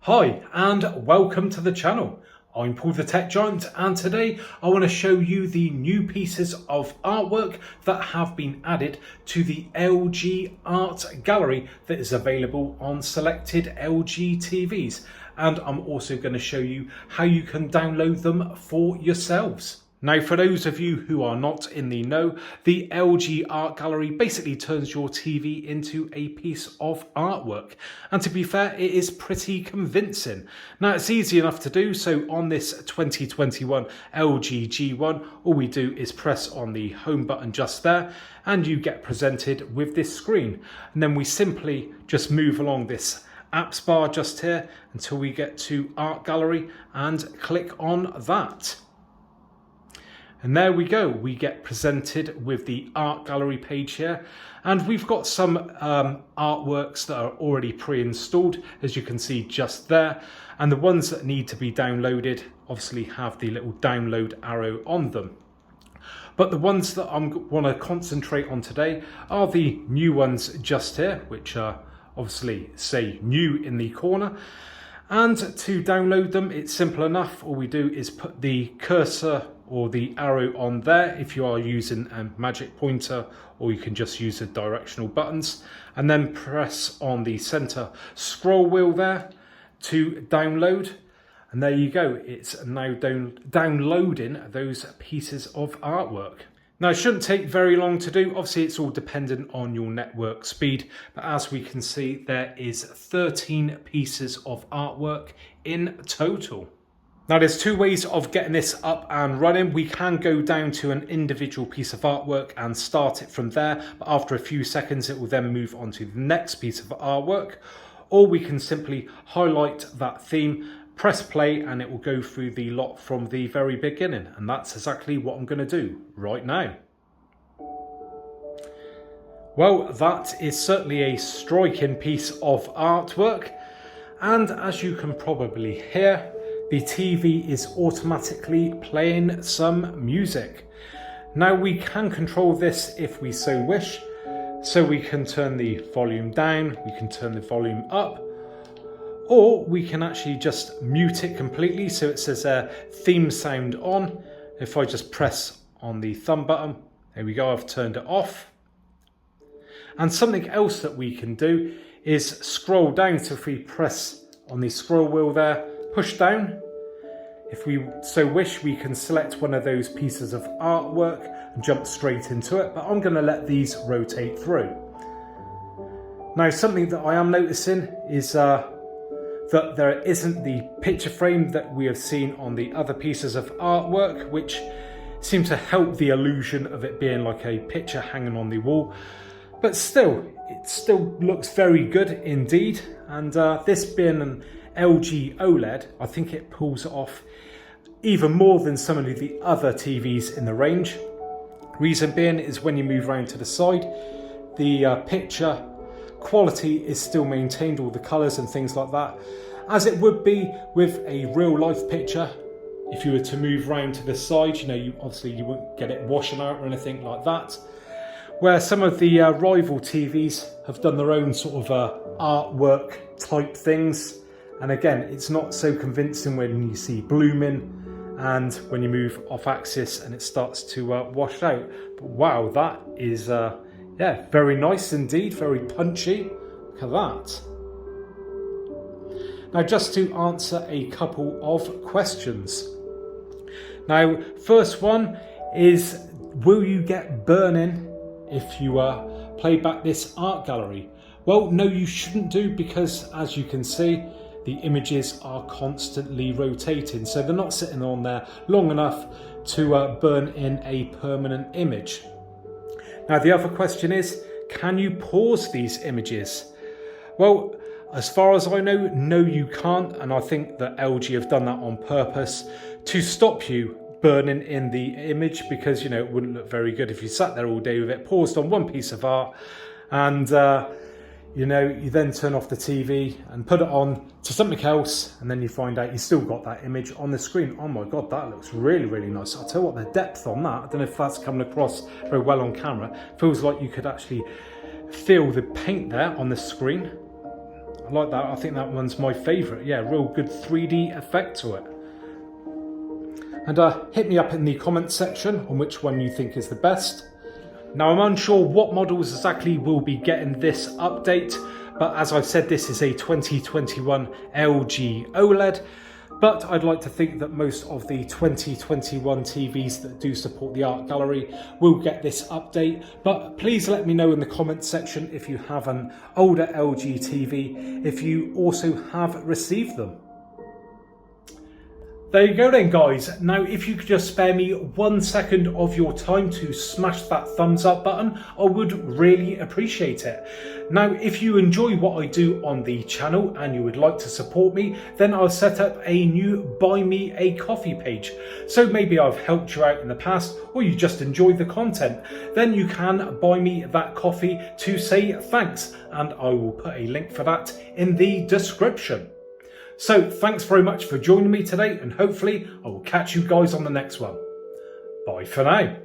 Hi and welcome to the channel. I'm Paul the Tech Giant, and today I want to show you the new pieces of artwork that have been added to the LG Art Gallery that is available on selected LG TVs, and I'm also going to show you how you can download them for yourselves. Now, for those of you who are not in the know, the LG Art Gallery basically turns your TV into a piece of artwork. And to be fair, it is pretty convincing. Now, it's easy enough to do. So on this 2021 LG G1, all we do is press on the home button just there, and you get presented with this screen. And then we simply just move along this apps bar just here until we get to Art Gallery and click on that. And there we go, we get presented with the Art Gallery page here. And we've got some artworks that are already pre-installed, as you can see just there. And the ones that need to be downloaded obviously have the little download arrow on them. But the ones that I want to concentrate on today are the new ones just here, which are obviously say new in the corner. And to download them, it's simple enough. All we do is put the cursor or the arrow on there if you are using a magic pointer, or you can just use the directional buttons, and then press on the center scroll wheel there to download. And there you go, it's now downloading those pieces of artwork. Now, it shouldn't take very long to do. Obviously, it's all dependent on your network speed. But as we can see, there is 13 pieces of artwork in total. Now, there's two ways of getting this up and running. We can go down to an individual piece of artwork and start it from there. But after a few seconds, it will then move on to the next piece of artwork. Or we can simply highlight that theme, press play, and it will go through the lot from the very beginning. And that's exactly what I'm going to do right now. Well, that is certainly a striking piece of artwork. And as you can probably hear, the TV is automatically playing some music. Now, we can control this if we so wish. So we can turn the volume down, we can turn the volume up, or we can actually just mute it completely. So it says theme sound on. If I just press on the thumb button, there we go, I've turned it off. And something else that we can do is scroll down. So if we press on the scroll wheel there, push down. If we so wish, we can select one of those pieces of artwork and jump straight into it, but I'm going to let these rotate through. Now, something that I am noticing is that there isn't the picture frame that we have seen on the other pieces of artwork, which seem to help the illusion of it being like a picture hanging on the wall. But still, it still looks very good indeed. And this being an LG OLED, I think it pulls it off even more than some of the other TVs in the range. Reason being is when you move around to the side, the picture quality is still maintained, all the colours and things like that, as it would be with a real life picture. If you were to move around to the side, you obviously you wouldn't get it washing out or anything like that. Where some of the rival TVs have done their own sort of artwork type things. And again, it's not so convincing when you see blooming and when you move off axis and it starts to wash out. But wow, that is yeah, very nice indeed, very punchy. Look at that. Now, just to answer a couple of questions. Now, first one is, will you get burn-in if you play back this art gallery? Well, no, you shouldn't do, because as you can see, the images are constantly rotating, so they're not sitting on there long enough to burn in a permanent image. Now, the other question is, can you pause these images? Well, as far as I know, no, you can't, and I think that LG have done that on purpose to stop you burning in the image, because it wouldn't look very good if you sat there all day with it paused on one piece of art and you then turn off the TV and put it on to something else, and then you find out you still got that image on the screen. Oh my God, that looks really, really nice. I'll tell you what, the depth on that, I don't know if that's coming across very well on camera. Feels like you could actually feel the paint there on the screen. I like that. I think that one's my favourite. Yeah, real good 3D effect to it. And hit me up in the comments section on which one you think is the best. Now, I'm unsure what models exactly will be getting this update, but as I've said, this is a 2021 LG OLED. But I'd like to think that most of the 2021 TVs that do support the art gallery will get this update. But please let me know in the comments section if you have an older LG TV, if you also have received them. There you go then, guys. Now, if you could just spare me 1 second of your time to smash that thumbs up button, I would really appreciate it. Now, if you enjoy what I do on the channel and you would like to support me, then I'll set up a new Buy Me a Coffee page. So maybe I've helped you out in the past, or you just enjoy the content. Then you can buy me that coffee to say thanks, and I will put a link for that in the description. So thanks very much for joining me today, and hopefully I will catch you guys on the next one. Bye for now.